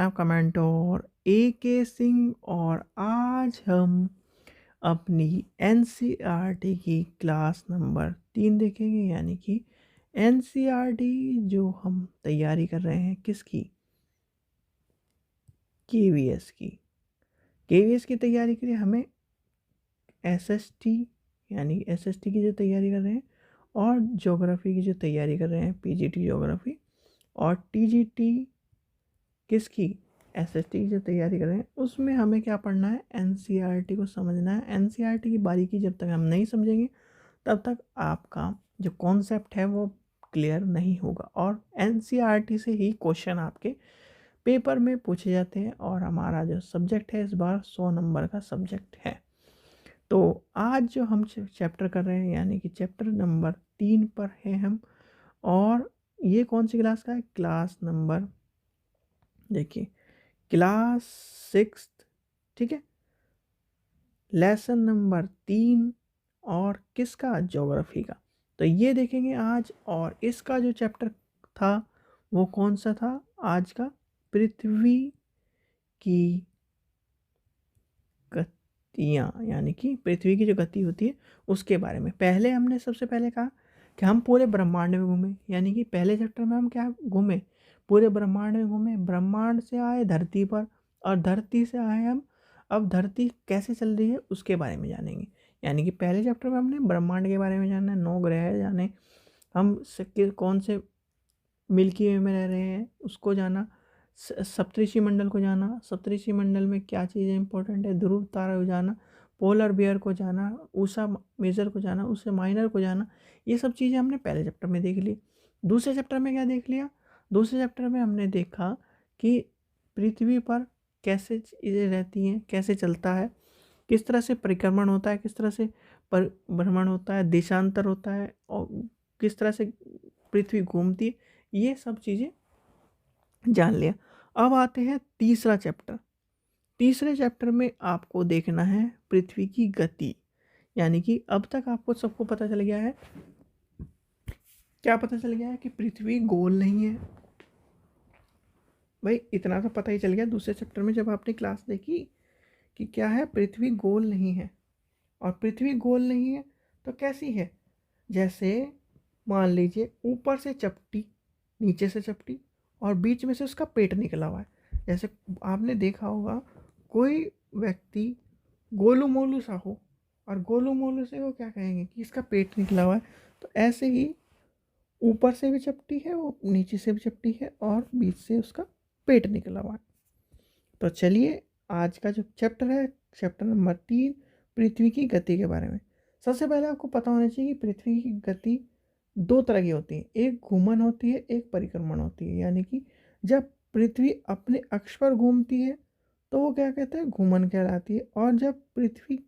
मैं आपका mentor AK Singh और आज हम अपनी NCERT की क्लास नंबर 3 देखेंगे, यानी कि NCERT जो हम तैयारी कर रहे हैं किसकी, KVS की। KVS की तैयारी के लिए हमें SST यानी SST की जो तैयारी कर रहे हैं और ज्योग्राफी की जो तैयारी कर रहे हैं PGT ज्योग्राफी, और TGT किसकी, SST की जो तैयारी कर रहे हैं उसमें हमें क्या पढ़ना है, NCERT को समझना है। NCERT की बारीकी जब तक हम नहीं समझेंगे तब तक आपका जो कॉन्सेप्ट है वो क्लियर नहीं होगा, और NCERT से ही क्वेश्चन आपके पेपर में पूछे जाते हैं। और हमारा जो सब्जेक्ट है इस बार 100 नंबर का सब्जेक्ट है। तो आज जो हम चैप्टर कर रहे हैं यानी कि चैप्टर नंबर 3 पर है हम, और ये कौन सी क्लास का है, क्लास नंबर, देखिए, क्लास 6, ठीक है, लेसन नंबर 3, और किसका, ज्योग्राफी का। तो ये देखेंगे आज। और इसका जो चैप्टर था वो कौन सा था आज का, पृथ्वी की गतियाँ, यानी कि पृथ्वी की जो गति होती है उसके बारे में। पहले हमने सबसे पहले कहा कि हम पूरे ब्रह्मांड में घूमे, यानी कि पहले चैप्टर में हम क्या घूमे, पूरे ब्रह्मांड में घूमे। ब्रह्मांड से आए धरती पर, और धरती से आए हम अब धरती कैसे चल रही है उसके बारे में जानेंगे। यानी कि पहले चैप्टर में हमने ब्रह्मांड के बारे में जाना है, 9 ग्रह जाने, हम कौन से मिल्की वे में रह रहे हैं उसको जाना, सप्तऋषि मंडल को जाना, सप्तऋषि मंडल में क्या चीज़ें इंपॉर्टेंट है, ध्रुव तारा को जाना, पोलर बियर को जाना, ऊषा मेजर को जाना, उससे माइनर को जाना। ये सब चीज़ें हमने पहले चैप्टर में देख ली। दूसरे चैप्टर में क्या देख लिया, दूसरे चैप्टर में हमने देखा कि पृथ्वी पर कैसे चीज़ें रहती हैं, कैसे चलता है, किस तरह से परिक्रमण होता है, किस तरह से भ्रमण होता है, देशांतर होता है, और किस तरह से पृथ्वी घूमती है, ये सब चीज़ें जान लिया। अब आते हैं तीसरा चैप्टर। तीसरे चैप्टर में आपको देखना है पृथ्वी की गति, यानी कि अब तक आपको सबको पता चल गया है, क्या पता चल गया है कि पृथ्वी गोल नहीं है। भाई इतना तो पता ही चल गया दूसरे चैप्टर में जब आपने क्लास देखी कि क्या है, पृथ्वी गोल नहीं है। और पृथ्वी गोल नहीं है तो कैसी है, जैसे मान लीजिए ऊपर से चपटी, नीचे से चपटी, और बीच में से उसका पेट निकला हुआ है। जैसे आपने देखा होगा कोई व्यक्ति गोलू मोलू सा हो, और गोलू मोलू से वो क्या कहेंगे कि इसका पेट निकला हुआ है। तो ऐसे ही ऊपर से भी चपटी है, वो नीचे से भी चपटी है, और बीच से उसका पेट निकला हुआ है। तो चलिए आज का जो चैप्टर है, चैप्टर नंबर 3, पृथ्वी की गति के बारे में। सबसे पहले आपको पता होना चाहिए कि पृथ्वी की गति 2 तरह की होती है, एक घूमन होती है, एक परिक्रमण होती है। यानी कि जब पृथ्वी अपने अक्ष पर घूमती है तो वो क्या कहते हैं, घूमन कहलाती है। और जब पृथ्वी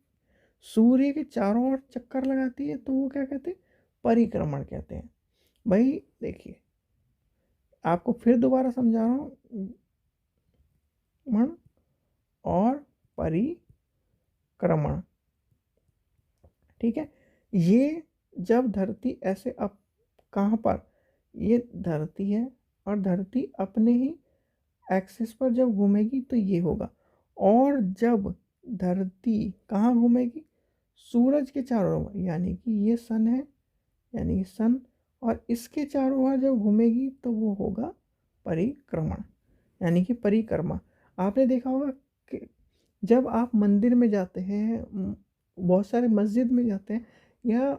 सूर्य के चारों ओर चक्कर लगाती है तो वो क्या कहते हैं, परिक्रमण कहते हैं। भाई देखिए, आपको फिर दोबारा समझा रहा हूँ, मन और परिक्रमण, ठीक है। ये जब धरती ऐसे अब कहाँ पर, ये धरती है, और धरती अपने ही एक्सिस पर जब घूमेगी तो ये होगा। और जब धरती कहाँ घूमेगी, सूरज के चारों ओर, यानी कि ये सन है, यानी कि सन, और इसके चारों ओर जब घूमेगी तो वो होगा परिक्रमण, यानी कि परिक्रमा। आपने देखा होगा कि जब आप मंदिर में जाते हैं, बहुत सारे मस्जिद में जाते हैं, या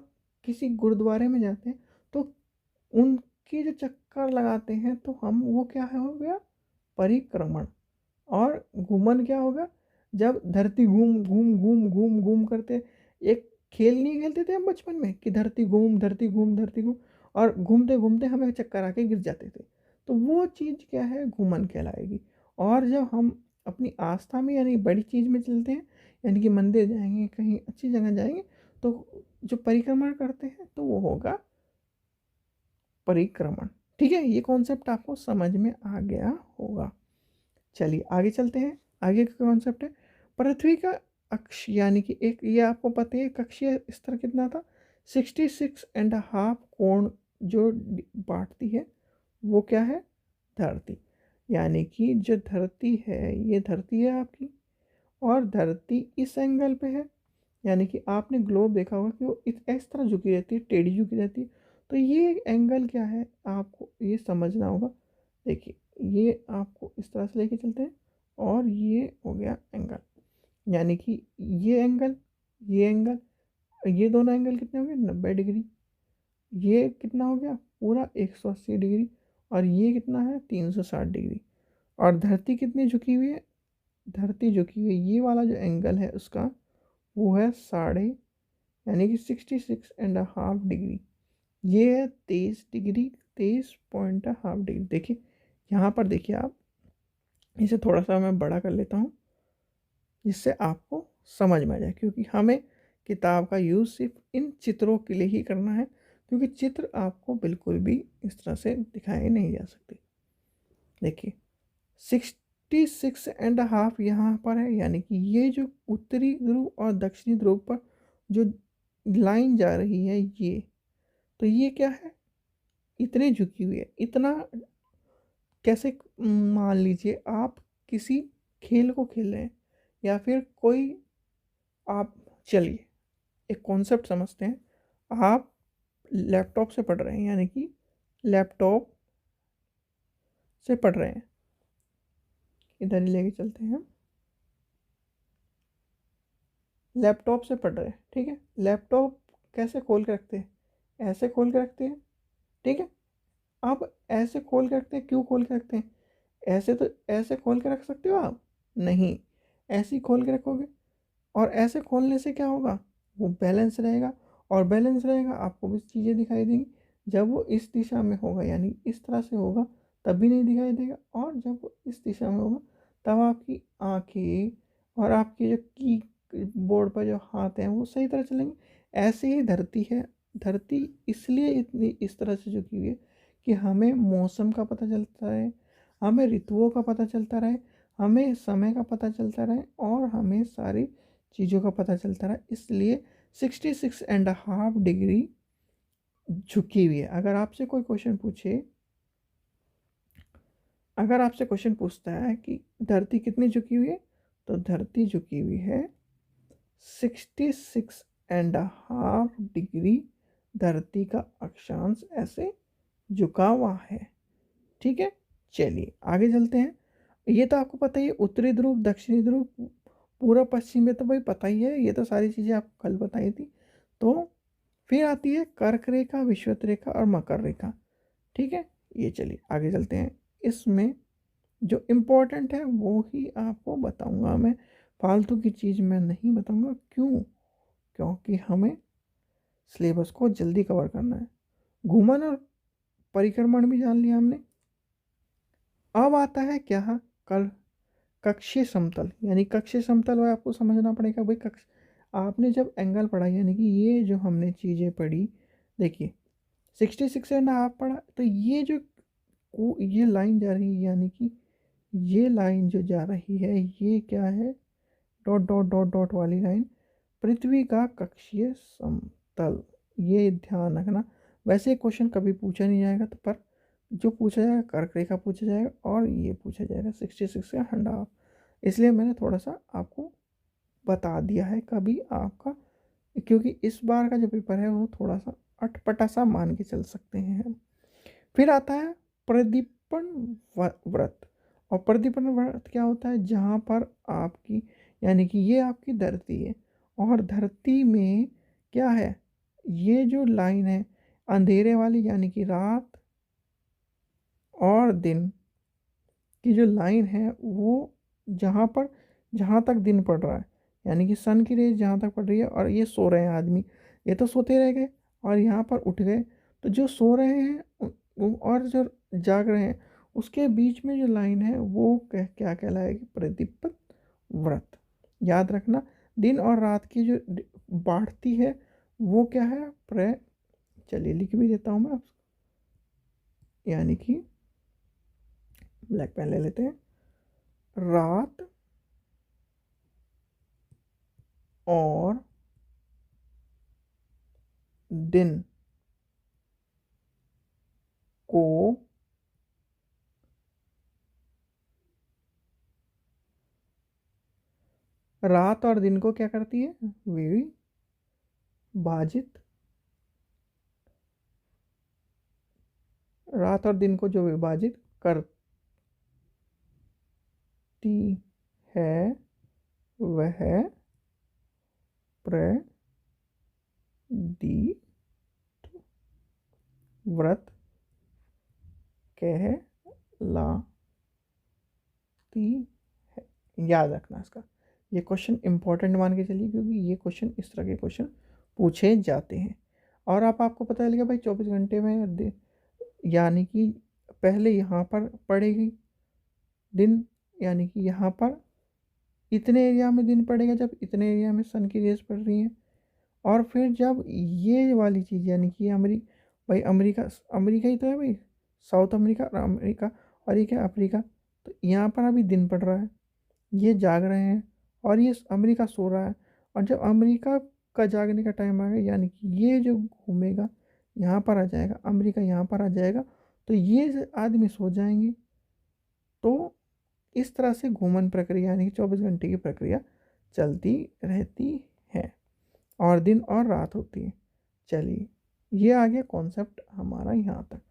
किसी गुरुद्वारे में जाते हैं, तो उनके जो चक्कर लगाते हैं तो हम वो क्या है, हो गया परिक्रमण। और घूमन क्या होगा, जब धरती घूम घूम घूम घूम घूम करते, एक खेल नहीं खेलते थे हम बचपन में कि धरती घूम धरती घूम धरती घूम, और घूमते घूमते हमें चक्कर आके गिर जाते थे, तो वो चीज़ क्या है, घूमन कहलाएगी। और जब हम अपनी आस्था में यानी बड़ी चीज़ में चलते हैं, यानी कि मंदिर जाएंगे, कहीं अच्छी जगह जाएंगे, तो जो परिक्रमण करते हैं तो वो होगा परिक्रमण। ठीक है, ये कॉन्सेप्ट आपको समझ में आ गया होगा। चलिए आगे चलते हैं। आगे का कॉन्सेप्ट है पृथ्वी का अक्ष, यानी कि एक, ये आपको पता है कक्षीय स्तर कितना था, 66.5 कोण जो बांटती है वो क्या है, धरती। यानी कि जो धरती है, ये धरती है आपकी, और धरती इस एंगल पे है। यानी कि आपने ग्लोब देखा होगा कि वो इस तरह झुकी रहती है, टेढ़ी झुकी रहती है। तो ये एंगल क्या है, आपको ये समझना होगा। देखिए, ये आपको इस तरह से लेके चलते हैं, और ये हो गया एंगल। यानी कि ये एंगल, ये एंगल, ये दोनों एंगल कितने हो गए, 90 डिग्री। ये कितना हो गया, पूरा 180 डिग्री। और ये कितना है, 360 डिग्री। और धरती कितनी झुकी हुई है, धरती झुकी हुई है, ये वाला जो एंगल है उसका, वो है साढ़े, यानी कि 66.5 डिग्री। ये है 23 डिग्री, 23.5 डिग्री। देखिए यहाँ पर, देखिए आप, इसे थोड़ा सा मैं बड़ा कर लेता हूँ जिससे आपको समझ में आ जाए, क्योंकि हमें किताब का यूज़ सिर्फ इन चित्रों के लिए ही करना है, क्योंकि चित्र आपको बिल्कुल भी इस तरह से दिखाए नहीं जा सकते। देखिए, 66.5 यहाँ पर है, यानी कि ये जो उत्तरी ध्रुव और दक्षिणी ध्रुव पर जो लाइन जा रही है, ये, तो ये क्या है, इतने झुकी हुई है। इतना कैसे, मान लीजिए आप किसी खेल को खेल रहे हैं, या फिर कोई, आप, चलिए एक कॉन्सेप्ट समझते हैं। आप लैपटॉप से पढ़ रहे हैं, यानी कि लैपटॉप से पढ़ रहे हैं, इधर ही लेके चलते हैं हम। लैपटॉप से पढ़ रहे हैं, ठीक है। लैपटॉप कैसे खोल के रखते हैं, ऐसे खोल के रखते हैं, ठीक है। आप ऐसे खोल के रखते हैं, क्यों खोल के रखते हैं, ऐसे तो ऐसे खोल के रख सकते हो आप, नहीं, ऐसे ही खोल के रखोगे। और ऐसे खोलने से क्या होगा, वो बैलेंस रहेगा, और बैलेंस रहेगा, आपको भी चीज़ें दिखाई देंगी। जब वो इस दिशा में होगा, यानी इस तरह से होगा, तब भी नहीं दिखाई देगा। और जब वो इस दिशा में होगा, तब आपकी आंखें और आपके जो की बोर्ड पर जो हाथ हैं वो सही तरह चलेंगे। ऐसे ही धरती है। धरती इसलिए इतनी इस तरह से झुकी हुई है कि हमें मौसम का पता चलता है, हमें ऋतुओं का पता चलता रहे, हमें समय का पता चलता रहे, और हमें सारी चीज़ों का पता चलता रहा। इसलिए 66.5 डिग्री झुकी हुई है। अगर आपसे क्वेश्चन पूछता है कि धरती कितनी झुकी हुई है, तो धरती झुकी हुई है 66.5 डिग्री। धरती का अक्षांश ऐसे झुका हुआ है, ठीक है। चलिए आगे चलते हैं। ये तो आपको पता ही है, उत्तरी ध्रुव, दक्षिणी ध्रुव, पूर्व पश्चिम में तो भाई पता ही है, ये तो सारी चीज़ें आपको कल बताई थी। तो फिर आती है कर्क रेखा, विषुवत रेखा और मकर रेखा, ठीक है। ये चलिए आगे चलते हैं। इसमें जो इम्पोर्टेंट है वो ही आपको बताऊंगा मैं, फालतू की चीज़ मैं नहीं बताऊंगा। क्यों, क्योंकि हमें सिलेबस को जल्दी कवर करना है। घूमन और परिक्रमण भी जान लिया हमने। अब आता है क्या, कल कक्षीय समतल। यानी कक्षीय समतल वो आपको समझना पड़ेगा भाई। आपने जब एंगल पढ़ा, यानी कि ये जो हमने चीज़ें पढ़ी, देखिए 66.5 पढ़ा, तो ये जो ये लाइन जा रही है, यानी कि ये लाइन जो जा रही है, ये क्या है, डॉट डॉट डॉट डॉट वाली लाइन, पृथ्वी का कक्षीय समतल। ये ध्यान रखना। वैसे क्वेश्चन कभी पूछा नहीं जाएगा, तो पर जो पूछा जाएगा कर्क रेखा पूछा जाएगा, और ये पूछा जाएगा 66.5। इसलिए मैंने थोड़ा सा आपको बता दिया है, कभी आपका, क्योंकि इस बार का जो पेपर है वो थोड़ा सा अटपटा सा मान के चल सकते हैं हम। फिर आता है प्रदीपन व्रत। और प्रदीपन व्रत क्या होता है, जहाँ पर आपकी, यानी कि ये आपकी धरती है, और धरती में क्या है, ये जो लाइन है अंधेरे वाली, यानी कि रात और दिन की जो लाइन है, वो जहाँ पर, जहाँ तक दिन पड़ रहा है, यानी कि सन की रेज जहाँ तक पड़ रही है, और ये सो रहे हैं आदमी, ये तो सोते रह गए और यहाँ पर उठ गए। तो जो सो रहे हैं और जो जाग रहे हैं, उसके बीच में जो लाइन है वो क्या कहलाएगी, प्रदीप्त व्रत। याद रखना, दिन और रात की जो बढ़ती है वो क्या है, चलिए लिख भी देता हूँ मैं, यानी कि ब्लैक पेन ले लेते हैं। रात और दिन को रात और दिन को क्या करती है, विभाजित, रात और दिन को जो विभाजित करती है वह प्रदीप्त व्रत कहलाती है। याद रखना इसका, ये क्वेश्चन इंपॉर्टेंट मान के चलिए, क्योंकि ये क्वेश्चन इस तरह के क्वेश्चन पूछे जाते हैं। और आपको पता चलेगा भाई 24 घंटे में यानी कि पहले यहाँ पर पड़ेगी दिन, यानी कि यहाँ पर इतने एरिया में दिन पड़ेगा जब इतने एरिया में सन की रेज पड़ रही है। और फिर जब ये वाली चीज़ यानी कि भाई अमेरिका, अमेरिका ही तो है भाई, साउथ अमेरिका और अमेरिका, और ये क्या अफ्रीका, तो यहाँ पर अभी दिन पड़ रहा है, ये जाग रहे हैं और ये अमेरिका सो रहा है। और जब अमेरिका का जागने का टाइम आ गया, यानी कि ये जो घूमेगा यहाँ पर आ जाएगा, अमेरिका यहाँ पर आ जाएगा, तो ये आदमी सो जाएंगे। तो इस तरह से घूमन प्रक्रिया यानी कि 24 घंटे की प्रक्रिया चलती रहती है और दिन और रात होती है। चलिए, ये आ गया कॉन्सेप्ट हमारा यहाँ तक।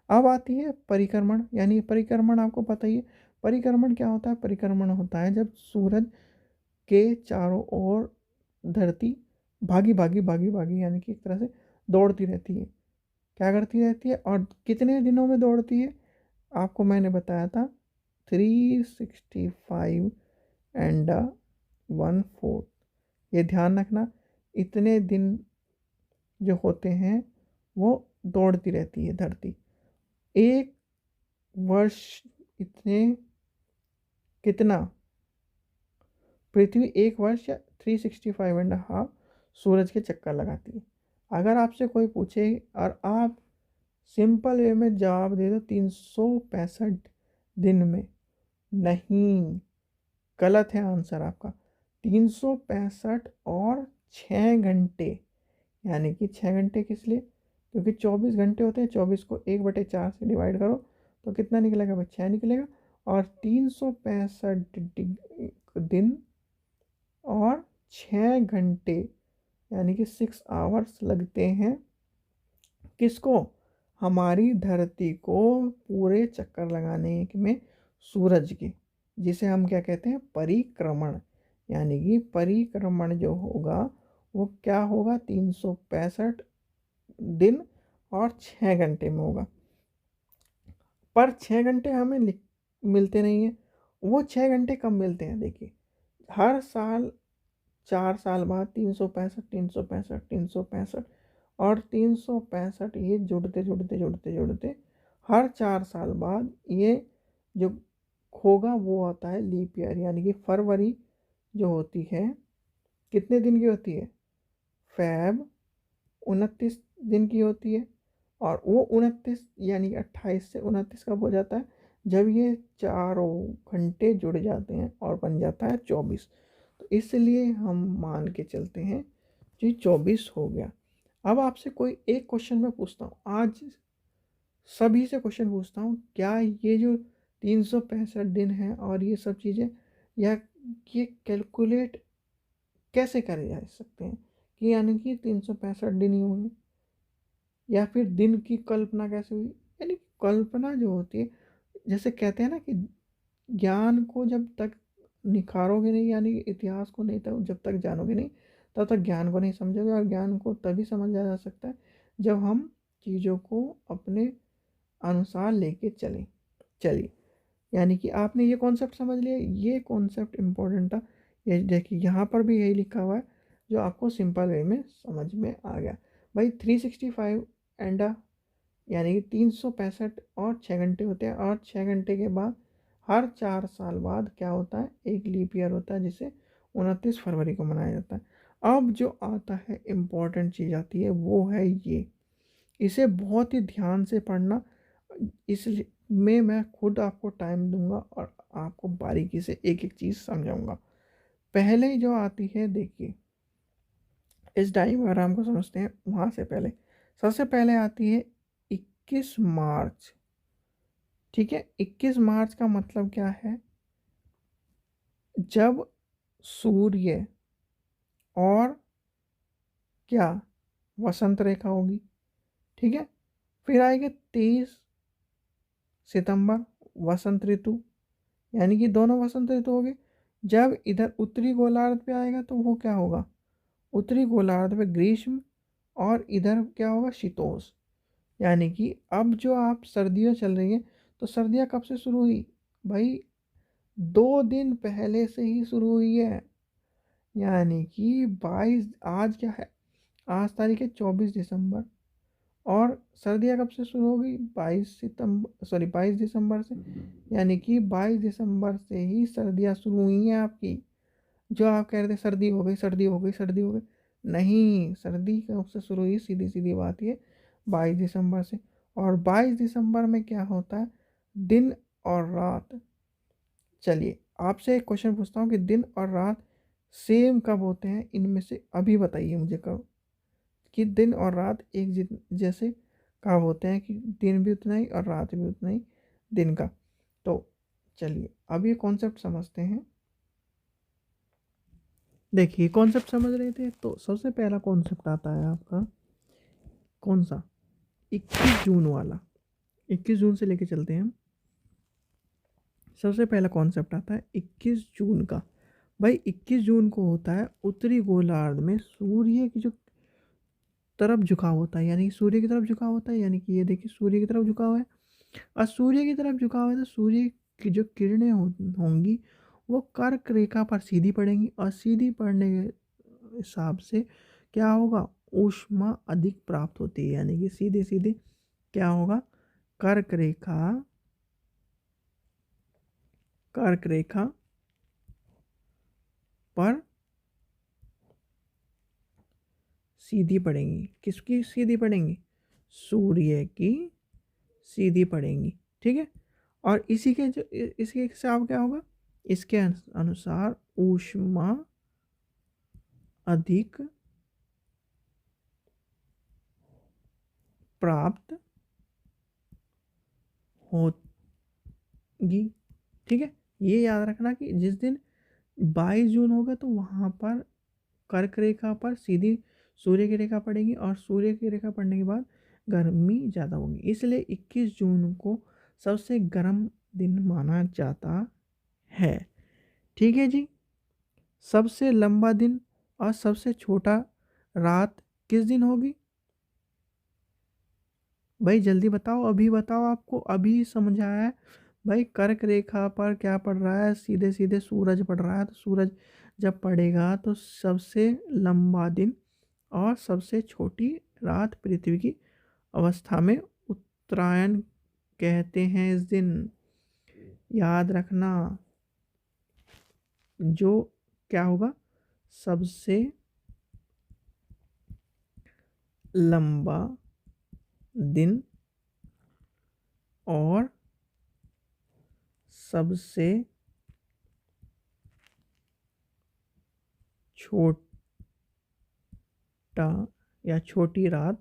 अब आती है परिक्रमण, यानी परिक्रमण आपको पता ही है। परिक्रमण क्या होता है, परिक्रमण होता है जब सूरज के चारों ओर धरती भागी भागी भागी भागी यानी कि एक तरह से दौड़ती रहती है। क्या करती रहती है और कितने दिनों में दौड़ती है, आपको मैंने बताया था 365 एंड 1/4। ये ध्यान रखना, इतने दिन जो होते हैं वो दौड़ती रहती है धरती। एक वर्ष इतने कितना, पृथ्वी एक वर्ष या 365.5 सूरज के चक्कर लगाती है। अगर आपसे कोई पूछे और आप सिंपल वे में जवाब दे दो 365 दिन में, नहीं, गलत है आंसर आपका। 365 और 6 घंटे, यानी कि 6 घंटे किस लिए, क्योंकि 24 घंटे होते हैं, 24 को 1/4 से डिवाइड करो तो कितना निकलेगा भाई, 6 निकलेगा। और 365 दिन और 6 घंटे यानी कि 6 आवर्स लगते हैं किसको, हमारी धरती को पूरे चक्कर लगाने में सूरज के, जिसे हम क्या कहते हैं, परिक्रमण। यानी कि परिक्रमण जो होगा वो क्या होगा, 365 दिन और 6 घंटे में होगा। पर 6 घंटे हमें मिलते नहीं हैं। वो 6 घंटे कब मिलते हैं, देखिए हर साल 4 साल बाद 365 365 365 और 365, ये जुड़ते जुड़ते जुड़ते जुड़ते हर 4 साल बाद ये जो होगा वो आता है लीप ईयर, यानी कि फरवरी जो होती है कितने दिन की होती है, फैब 29 दिन की होती है। और वो 29 यानी कि 28 से 29 कब हो जाता है, जब ये चारों घंटे जुड़ जाते हैं और बन जाता है 24। तो इसलिए हम मान के चलते हैं कि 24 हो गया। अब आपसे कोई एक क्वेश्चन मैं पूछता हूँ, आज सभी से क्वेश्चन पूछता हूँ, क्या ये जो 365 दिन है और ये सब चीज़ें, या ये कैलकुलेट कैसे करे जा सकते हैं कि यानी कि 365 दिन ही हुए, या फिर दिन की कल्पना कैसे हुई। यानी कल्पना जो होती है, जैसे कहते हैं ना कि ज्ञान को जब तक निखारोगे नहीं, यानी इतिहास को नहीं, तब जब तक जानोगे नहीं तब तक ज्ञान को नहीं समझोगे। और ज्ञान को तभी समझा जा सकता है जब हम चीज़ों को अपने अनुसार लेके चलें। चलिए, यानी कि आपने ये कॉन्सेप्ट समझ लिया, ये कॉन्सेप्ट इम्पोर्टेंट था। ये देखिए यहाँ पर भी यही लिखा हुआ है जो आपको सिंपल वे में समझ में आ गया भाई। 365 एंड यानी कि 365 और 6 घंटे होते हैं, और 6 घंटे के बाद हर 4 साल बाद क्या होता है, एक लीप ईयर होता है जिसे 29 फरवरी को मनाया जाता है। अब जो आता है इम्पोर्टेंट चीज़ आती है वो है ये, इसे बहुत ही ध्यान से पढ़ना, इसलिए मैं खुद आपको टाइम दूंगा और आपको बारीकी से एक एक चीज़ समझाऊंगा। पहले जो आती है, देखिए इस डायग्राम को समझते हैं, वहाँ से पहले सबसे पहले आती है 21 मार्च। ठीक है, 21 मार्च का मतलब क्या है, जब सूर्य और क्या, वसंत रेखा होगी। ठीक है, फिर आएगा 23 सितंबर, वसंत ऋतु, यानी कि दोनों वसंत ऋतु हो गए। जब इधर उत्तरी गोलार्ध पे आएगा तो वो क्या होगा, उत्तरी गोलार्ध पे ग्रीष्म, और इधर क्या होगा, शीतोष्ण। यानी कि अब जो आप सर्दियाँ चल रही हैं, तो सर्दियाँ कब से शुरू हुई भाई, 2 दिन पहले से ही शुरू हुई है। यानी कि 22, आज क्या है, आज तारीख है 24 दिसंबर, और सर्दियाँ कब से शुरू होगी, 22 दिसंबर से। यानी कि 22 दिसंबर से ही सर्दियाँ शुरू हुई हैं आपकी। जो आप कह रहे थे सर्दी हो गई, सर्दी हो गई, सर्दी हो गई, नहीं, सर्दी कब से शुरू हुई, सीधी सीधी बात ये 22 दिसंबर से। और 22 दिसंबर में क्या होता है, दिन और रात। चलिए आपसे एक क्वेश्चन पूछता हूँ कि दिन और रात सेम कब होते हैं, इनमें से अभी बताइए मुझे कब, कि दिन और रात एक जैसे कब होते हैं, कि दिन भी उतना ही और रात भी उतना ही दिन का। तो चलिए अब ये कॉन्सेप्ट समझते हैं। देखिए कॉन्सेप्ट समझ रहे थे, तो सबसे पहला कॉन्सेप्ट आता है आपका कौन सा, 21 जून वाला। 21 जून से लेके चलते हैं हम। सबसे पहला कॉन्सेप्ट आता है 21 जून का। भाई 21 जून को होता है उत्तरी गोलार्ध में सूर्य की जो तरफ झुकाव होता है, यानी कि सूर्य की तरफ झुकाव होता है, यानी कि ये देखिए सूर्य की तरफ झुकाव है, और सूर्य की तरफ झुकाव है तो सूर्य की जो किरणें होंगी वो कर्क रेखा पर सीधी पड़ेंगी, और सीधी पड़ने के हिसाब से क्या होगा, ऊष्मा अधिक प्राप्त होती है। यानी कि सीधे सीधे क्या होगा, कर्क रेखा, कर्क रेखा पर सीधी पड़ेंगी। किसकी सीधी पड़ेंगी, सूर्य की सीधी पड़ेंगी। ठीक है, और इसी के जो इसके हिसाब क्या होगा, इसके अनुसार ऊष्मा अधिक प्राप्त होगी। ठीक है, ये याद रखना कि जिस दिन 22 जून होगा तो वहाँ पर कर्क रेखा पर सीधी सूर्य की रेखा पड़ेगी, और सूर्य की रेखा पड़ने के बाद गर्मी ज़्यादा होगी, इसलिए 21 जून को सबसे गर्म दिन माना जाता है। ठीक है जी, सबसे लंबा दिन और सबसे छोटा रात किस दिन होगी, भाई जल्दी बताओ, अभी बताओ, आपको अभी समझ आया है। भाई कर्क रेखा पर क्या पड़ रहा है, सीधे सीधे सूरज पड़ रहा है, तो सूरज जब पड़ेगा तो सबसे लंबा दिन और सबसे छोटी रात पृथ्वी की अवस्था में उत्तरायण कहते हैं इस दिन। याद रखना, जो क्या होगा, सबसे लंबा दिन और सबसे छोटा या छोटी रात,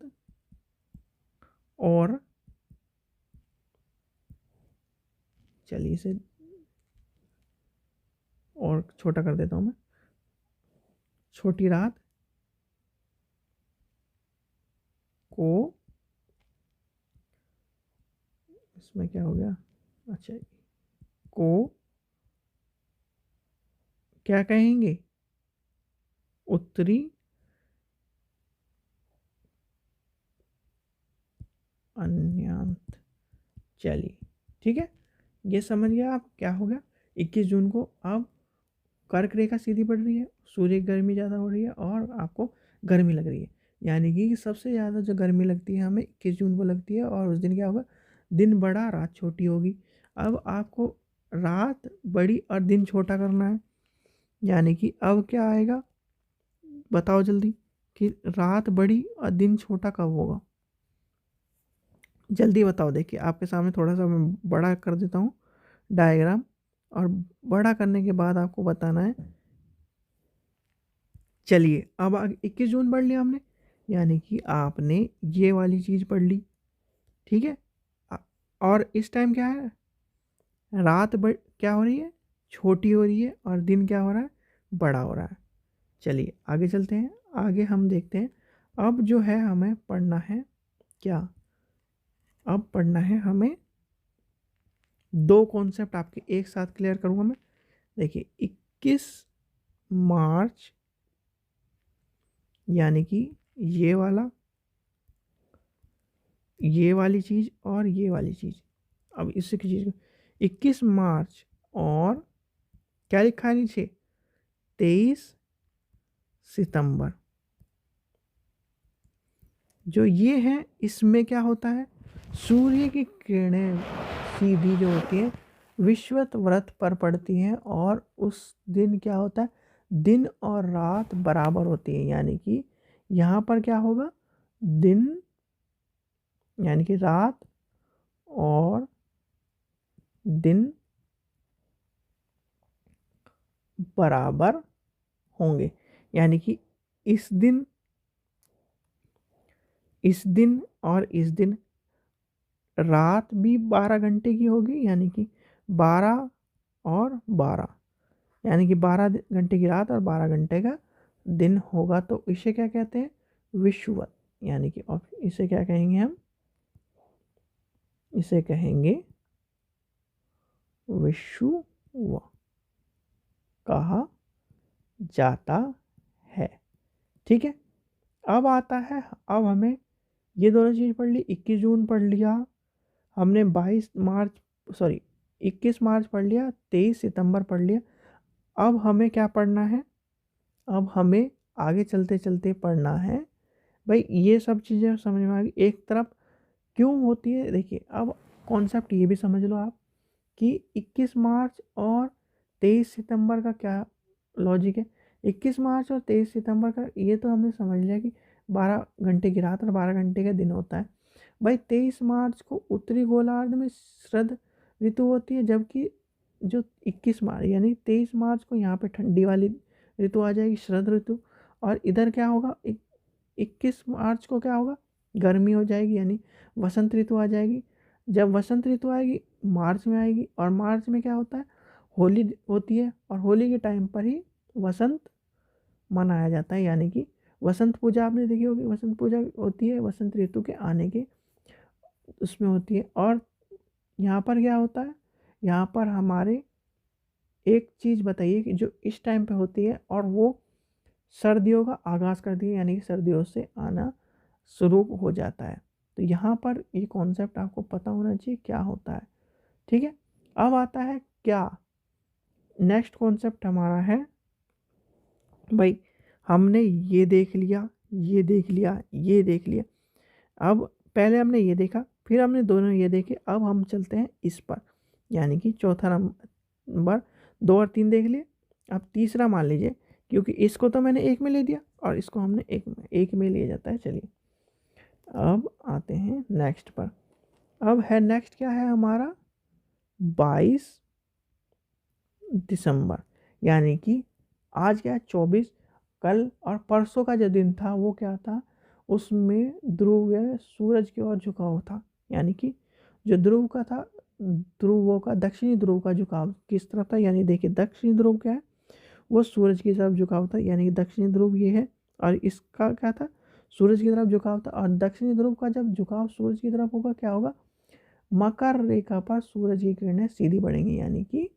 और चलिए इसे और छोटा कर देता हूँ मैं, छोटी रात को, इसमें क्या हो गया, अच्छा, को क्या कहेंगे, उत्तरी अन्यांत। चलिए ठीक है, ये समझ गया आप क्या हो गया। 21 जून को अब कर्क रेखा सीधी पड़ रही है, सूर्य की गर्मी ज़्यादा हो रही है, और आपको गर्मी लग रही है। यानी कि सबसे ज़्यादा जो गर्मी लगती है हमें 21 जून को लगती है, और उस दिन क्या होगा, दिन बड़ा रात छोटी होगी। अब आपको रात बड़ी और दिन छोटा करना है, यानी कि अब क्या आएगा, बताओ जल्दी, कि रात बड़ी और दिन छोटा कब होगा, जल्दी बताओ। देखिए आपके सामने थोड़ा सा मैं बड़ा कर देता हूँ डायग्राम, और बड़ा करने के बाद आपको बताना है। चलिए अब 21 जून पढ़ लिया हमने, यानी कि आपने ये वाली चीज़ पढ़ ली। ठीक है, और इस टाइम क्या है, रात क्या हो रही है, छोटी हो रही है, और दिन क्या हो रहा है, बड़ा हो रहा है। चलिए आगे चलते हैं, आगे हम देखते हैं। अब जो है हमें पढ़ना है क्या, अब पढ़ना है हमें दो कॉन्सेप्ट आपके एक साथ क्लियर करूँगा मैं। देखिए 21 मार्च यानी कि ये वाला, ये वाली चीज़ और ये वाली चीज़। अब इससे की चीज़ 21 मार्च और क्या लिखा है नीचे 23 सितंबर। जो ये है इसमें क्या होता है, सूर्य की किरणें सीधी जो होती है विषुवत व्रत पर पड़ती हैं और उस दिन क्या होता है, दिन और रात बराबर होती है। यानी कि यहाँ पर क्या होगा, दिन यानी कि रात और दिन बराबर होंगे। यानी कि इस दिन, इस दिन और इस दिन रात भी 12 घंटे की होगी, यानी कि 12 और 12, यानी कि 12 घंटे की रात और 12 घंटे का दिन होगा। तो इसे क्या कहते हैं, विषुवत। यानी कि और इसे क्या कहेंगे हम, इसे कहेंगे विषुव कहा जाता है। ठीक है, अब आता है, अब हमें ये दोनों चीज़ पढ़ ली, 21 जून पढ़ लिया हमने, 22 मार्च सॉरी 21 मार्च पढ़ लिया, 23 सितंबर पढ़ लिया। अब हमें क्या पढ़ना है, अब हमें आगे चलते चलते पढ़ना है भाई ये सब चीज़ें समझ में आ गई एक तरफ क्यों होती है। देखिए अब कॉन्सेप्ट ये भी समझ लो आप कि 21 मार्च और 23 सितंबर का क्या लॉजिक है। 21 मार्च और 23 सितंबर का ये तो हमने समझ लिया कि 12 घंटे की रात और 12 घंटे का दिन होता है। भाई 23 मार्च को उत्तरी गोलार्ध में शरद ऋतु होती है, जबकि जो 21 मार्च यानी 23 मार्च को यहाँ पे ठंडी वाली ऋतु आ जाएगी, शरद ऋतु। और इधर क्या होगा, 21 मार्च को क्या होगा, गर्मी हो जाएगी यानी वसंत ऋतु आ जाएगी। जब वसंत ऋतु आएगी मार्च में आएगी, और मार्च में क्या होता है, होली होती है, और होली के टाइम पर ही वसंत मनाया जाता है। यानी कि वसंत पूजा आपने देखी होगी, वसंत पूजा होती है वसंत ऋतु के आने के उसमें होती है। और यहाँ पर क्या होता है, यहाँ पर हमारे एक चीज़ बताइए कि जो इस टाइम पे होती है और वो सर्दियों का आगाज़ कर दिए, यानी कि सर्दियों से आना शुरू हो जाता है। तो यहाँ पर ये कॉन्सेप्ट आपको पता होना चाहिए क्या होता है। ठीक है, अब आता है क्या, नेक्स्ट कॉन्सेप्ट हमारा है भाई हमने ये देख लिया, ये देख लिया, ये देख लिया। अब पहले हमने ये देखा, फिर हमने दोनों ये देखे, अब हम चलते हैं इस पर, यानी कि चौथा नंबर, 2 और 3 देख लिए। अब तीसरा मान लीजिए, क्योंकि इसको तो मैंने एक में ले दिया और इसको हमने एक में लिया जाता है। चलिए अब आते हैं नेक्स्ट पर। अब है नेक्स्ट क्या है हमारा 22 दिसंबर, यानी कि आज क्या है 24, कल और परसों का जो दिन था वो क्या था, उसमें ध्रुव सूरज की ओर झुकाव था। यानी कि जो ध्रुव का था, ध्रुवों का दक्षिणी ध्रुव का झुकाव किस तरफ था, यानी देखिए दक्षिणी ध्रुव क्या है, वो सूरज की तरफ झुकाव था। यानी कि दक्षिणी ध्रुव ये है और इसका क्या था, सूरज की तरफ झुकाव था। और दक्षिणी ध्रुव का जब झुकाव सूरज की तरफ होगा क्या होगा, मकर रेखा पर सूरज की किरणें सीधी बढ़ेंगी। यानी कि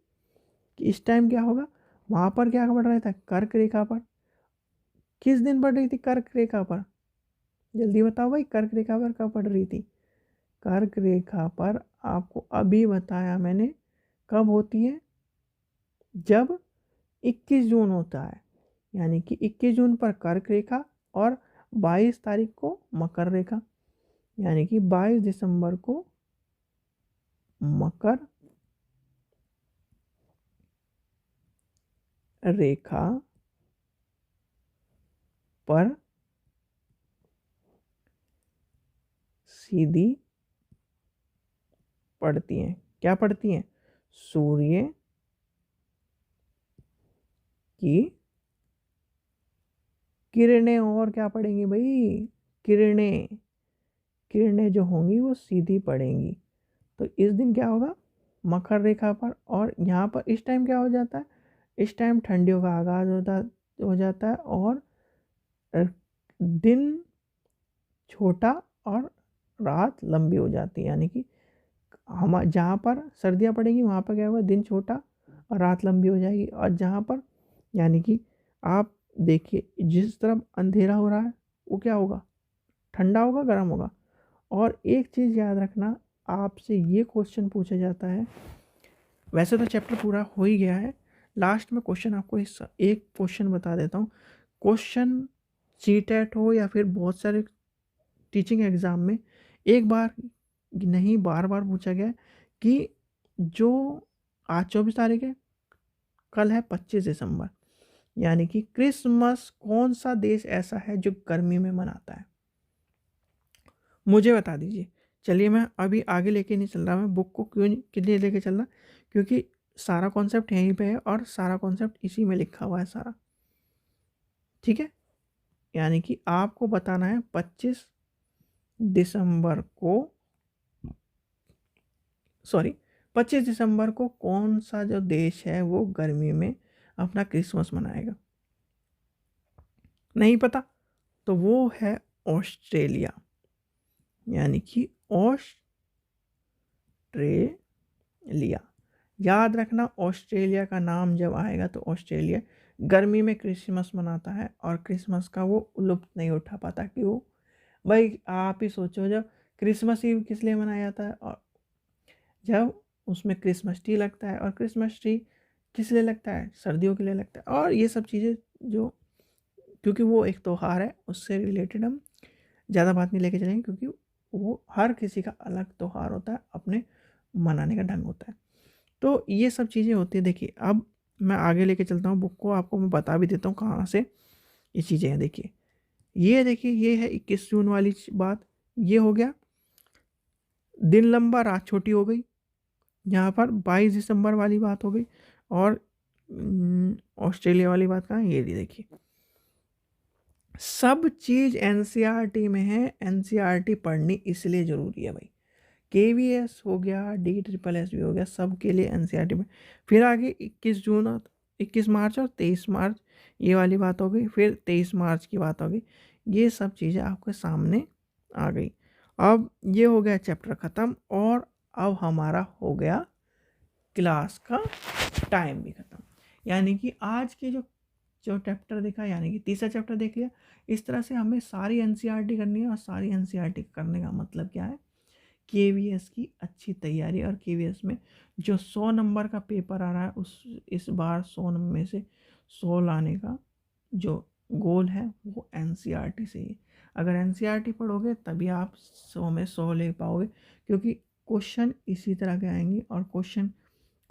इस टाइम क्या होगा, वहाँ पर क्या बढ़ रहा था, कर्क रेखा पर। किस दिन बढ़ रही थी कर्क रेखा पर, जल्दी बताओ भाई, कर्क रेखा पर कब बढ़ रही थी। कर्क रेखा पर आपको अभी बताया मैंने कब होती है, जब 21 जून होता है। यानी कि 21 जून पर कर्क रेखा और 22 तारीख को मकर रेखा, यानी कि 22 दिसंबर को मकर रेखा पर सीधी पड़ती हैं। क्या पड़ती हैं, सूर्य की किरणें। और क्या पड़ेंगी भाई, किरणें, किरणें जो होंगी वो सीधी पड़ेंगी। तो इस दिन क्या होगा, मकर रेखा पर। और यहाँ पर इस टाइम क्या हो जाता है, इस टाइम ठंडियों का आगाज़ हो जाता है और दिन छोटा और रात लंबी हो जाती है। यानी कि हम जहाँ पर सर्दियाँ पड़ेंगी वहाँ पर क्या होगा, दिन छोटा और रात लंबी हो जाएगी। और जहाँ पर यानी कि आप देखिए जिस तरफ अंधेरा हो रहा है वो क्या होगा, ठंडा होगा, गर्म होगा। और एक चीज़ याद रखना, आपसे ये क्वेश्चन पूछा जाता है, वैसे तो चैप्टर पूरा हो ही गया है, लास्ट में क्वेश्चन आपको एक क्वेश्चन बता देता हूँ। क्वेश्चन सीटेट हो या फिर बहुत सारे टीचिंग एग्ज़ाम में एक बार नहीं बार बार पूछा गया कि जो आज 24 तारीख है, कल है 25 दिसंबर, यानी कि क्रिसमस कौन सा देश ऐसा है जो गर्मी में मनाता है, मुझे बता दीजिए। चलिए मैं अभी आगे लेके नहीं चल रहा, मैं बुक को क्यों कितने लेके चल रहा, क्योंकि सारा कॉन्सेप्ट यहीं पे है और सारा कॉन्सेप्ट इसी में लिखा हुआ है सारा। ठीक है, यानी कि आपको बताना है 25 दिसंबर को, सॉरी 25 दिसंबर को कौन सा जो देश है वो गर्मी में अपना क्रिसमस मनाएगा। नहीं पता तो वो है ऑस्ट्रेलिया, यानी कि ऑस्ट्रेलिया। याद रखना, ऑस्ट्रेलिया का नाम जब आएगा तो ऑस्ट्रेलिया गर्मी में क्रिसमस मनाता है और क्रिसमस का वो लुत्फ नहीं उठा पाता। क्यों भाई, आप ही सोचो, जब क्रिसमस ईव किस लिए मनाया जाता है, और जब उसमें क्रिसमस ट्री लगता है, और क्रिसमस ट्री किस लिए लगता है, सर्दियों के लिए लगता है। और ये सब चीज़ें जो, क्योंकि वो एक त्यौहार है, उससे रिलेटेड हम ज़्यादा बात नहीं लेके चलेंगे, क्योंकि वो हर किसी का अलग त्यौहार होता है, अपने मनाने का ढंग होता है। तो ये सब चीज़ें होती हैं। देखिए अब मैं आगे लेके चलता हूँ बुक को, आपको मैं बता भी देता हूँ कहाँ से ये चीज़ें हैं। देखिए ये है 21 जून वाली बात, ये हो गया दिन लंबा रात छोटी हो गई। यहाँ पर 22 दिसंबर वाली बात हो गई। और ऑस्ट्रेलिया वाली बात कहाँ है, ये देखिए, सब चीज़ एनसीईआरटी में है। एनसीईआरटी पढ़नी इसलिए ज़रूरी है भाई। केवीएस हो गया, DSSS भी हो गया, सब के लिए एनसीईआरटी में। फिर आगे 21 जून और 21 मार्च और 23 मार्च, ये वाली बात हो गई। फिर 23 मार्च की बात हो गई। ये सब चीज़ें आपके सामने आ गई। अब ये हो गया चैप्टर ख़त्म, और अब हमारा हो गया क्लास का टाइम भी ख़त्म। यानी कि आज के जो जो चैप्टर देखा, यानी कि तीसरा चैप्टर देख लिया। इस तरह से हमें सारी एनसीईआरटी करनी है, और सारी एनसीईआरटी करने का मतलब क्या है, केवीएस की अच्छी तैयारी। और केवीएस में जो 100 नंबर का पेपर आ रहा है, उस इस बार 100 नंबर में से 100 लाने का जो गोल है वो एनसीईआरटी से ही। अगर एनसीईआरटी पढ़ोगे तभी आप 100 में 100 ले पाओगे, क्योंकि क्वेश्चन इसी तरह के आएंगे, और क्वेश्चन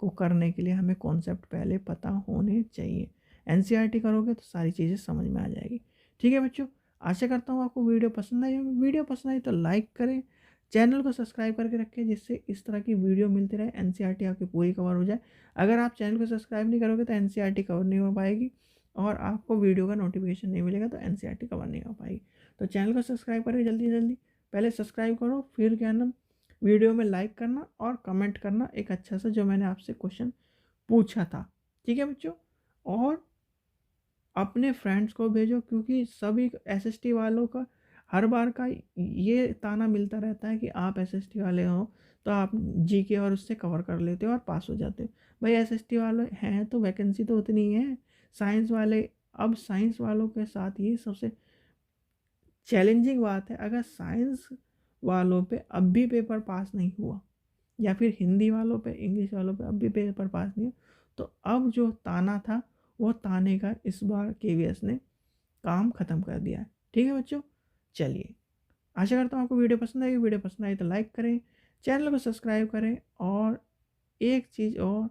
को करने के लिए हमें कॉन्सेप्ट पहले पता होने चाहिए। एनसीईआरटी करोगे तो सारी चीज़ें समझ में आ जाएगी। ठीक है बच्चों, आशा करता हूँ आपको वीडियो पसंद आई होगी। वीडियो पसंद आई तो लाइक करें, चैनल को सब्सक्राइब करके रखें, जिससे इस तरह की वीडियो मिलती रहे, एनसीईआरटी आपकी पूरी कवर हो जाए। अगर आप चैनल को सब्सक्राइब नहीं करोगे तो एनसीईआरटी कवर नहीं हो पाएगी, और आपको वीडियो का नोटिफिकेशन नहीं मिलेगा तो एनसीईआरटी कवर नहीं हो पाएगी। तो चैनल को सब्सक्राइब करें जल्दी जल्दी, पहले सब्सक्राइब करो, फिर क्या नाम, वीडियो में लाइक करना और कमेंट करना एक अच्छा सा, जो मैंने आपसे क्वेश्चन पूछा था। ठीक है बच्चों, और अपने फ्रेंड्स को भेजो, क्योंकि सभी एसएसटी वालों का हर बार का ये ताना मिलता रहता है कि आप एसएसटी वाले हो तो आप जीके और उससे कवर कर लेते हो और पास हो जाते हो। भाई एसएसटी वाले हैं तो वैकेंसी तो उतनी ही है। साइंस वाले, अब साइंस वालों के साथ ये सबसे चैलेंजिंग बात है, अगर साइंस वालों पे अब भी पेपर पास नहीं हुआ, या फिर हिंदी वालों पे, इंग्लिश वालों पे अब भी पेपर पास नहीं हुआ, तो अब जो ताना था वो ताने का इस बार केवीएस ने काम ख़त्म कर दिया है। ठीक है बच्चों, चलिए आशा करता हूँ आपको वीडियो पसंद आई। वीडियो पसंद आई तो लाइक करें, चैनल को सब्सक्राइब करें, और एक चीज़ और,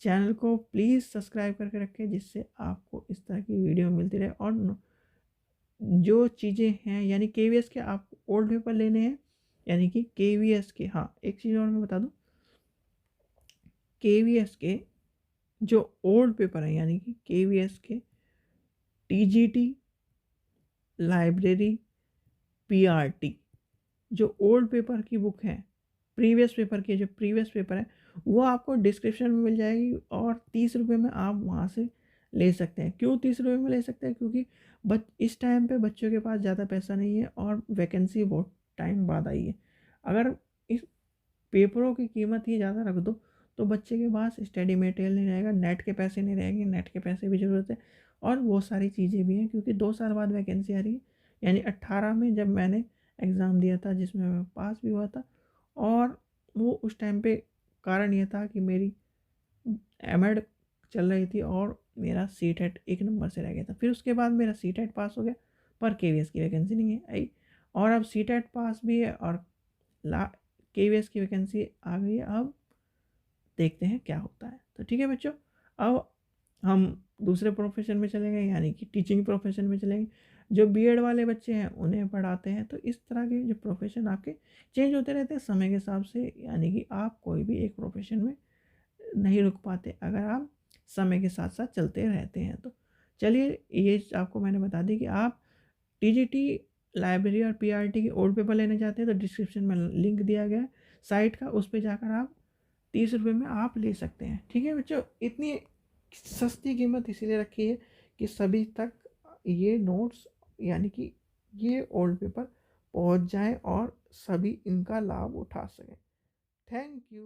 चैनल को प्लीज़ सब्सक्राइब करके रखें, जिससे आपको इस तरह की वीडियो मिलती रहे। और जो चीज़ें हैं, यानी केवीएस के आप ओल्ड पेपर लेने हैं, यानी कि केवीएस के, हाँ एक चीज़ और मैं बता दूँ, केवीएस के जो ओल्ड पेपर है, यानी कि केवीएस के टीजीटी, लाइब्रेरी, पीआरटी, जो ओल्ड पेपर की बुक है, प्रीवियस पेपर की जो प्रीवियस पेपर है वो आपको डिस्क्रिप्शन में मिल जाएगी और 30 रुपये में आप वहाँ से ले सकते हैं। क्यों 30 रुपये में ले सकते हैं? क्योंकि इस टाइम पे बच्चों के पास ज़्यादा पैसा नहीं है और वैकेंसी बहुत टाइम बाद आई है। अगर इस पेपरों की कीमत ही ज़्यादा रख दो तो बच्चे के पास स्टडी मटेरियल नहीं रहेगा, नेट के पैसे नहीं रहेंगे, नेट के पैसे भी ज़रूरत है और बहुत सारी चीज़ें भी हैं क्योंकि 2 साल बाद वैकेंसी आ रही है। यानी 18 में जब मैंने एग्ज़ाम दिया था जिसमें मैं पास भी हुआ था और वो उस टाइम पे कारण ये था कि मेरी एमएड चल रही थी और मेरा सीटेट 1 नंबर से रह गया था। फिर उसके बाद मेरा सीटेट पास हो गया पर केवीएस की वैकेंसी नहीं है आई और अब सीटेट पास भी है और ला केवीएस की वैकेंसी आ गई है। अब देखते हैं क्या होता है। तो ठीक है बच्चों, अब हम दूसरे प्रोफेशन में चले गए यानी कि टीचिंग प्रोफेशन में चलेंगे। जो बीएड वाले बच्चे हैं उन्हें पढ़ाते हैं। तो इस तरह के जो प्रोफेशन आपके चेंज होते रहते हैं समय के हिसाब से, यानी कि आप कोई भी एक प्रोफेशन में नहीं रुक पाते अगर आप समय के साथ साथ चलते रहते हैं। तो चलिए, ये आपको मैंने बता दी कि आप टीजीटी लाइब्रेरी और पीआरटी के ओल्ड पेपर लेने जाते हैं तो डिस्क्रिप्शन में लिंक दिया गया है साइट का, उस पर जाकर आप 30 रुपये में आप ले सकते हैं। ठीक है बच्चों, इतनी सस्ती कीमत इसीलिए रखी है कि सभी तक ये नोट्स यानी कि ये ओल्ड पेपर पहुंच जाए और सभी इनका लाभ उठा सकें। Thank you.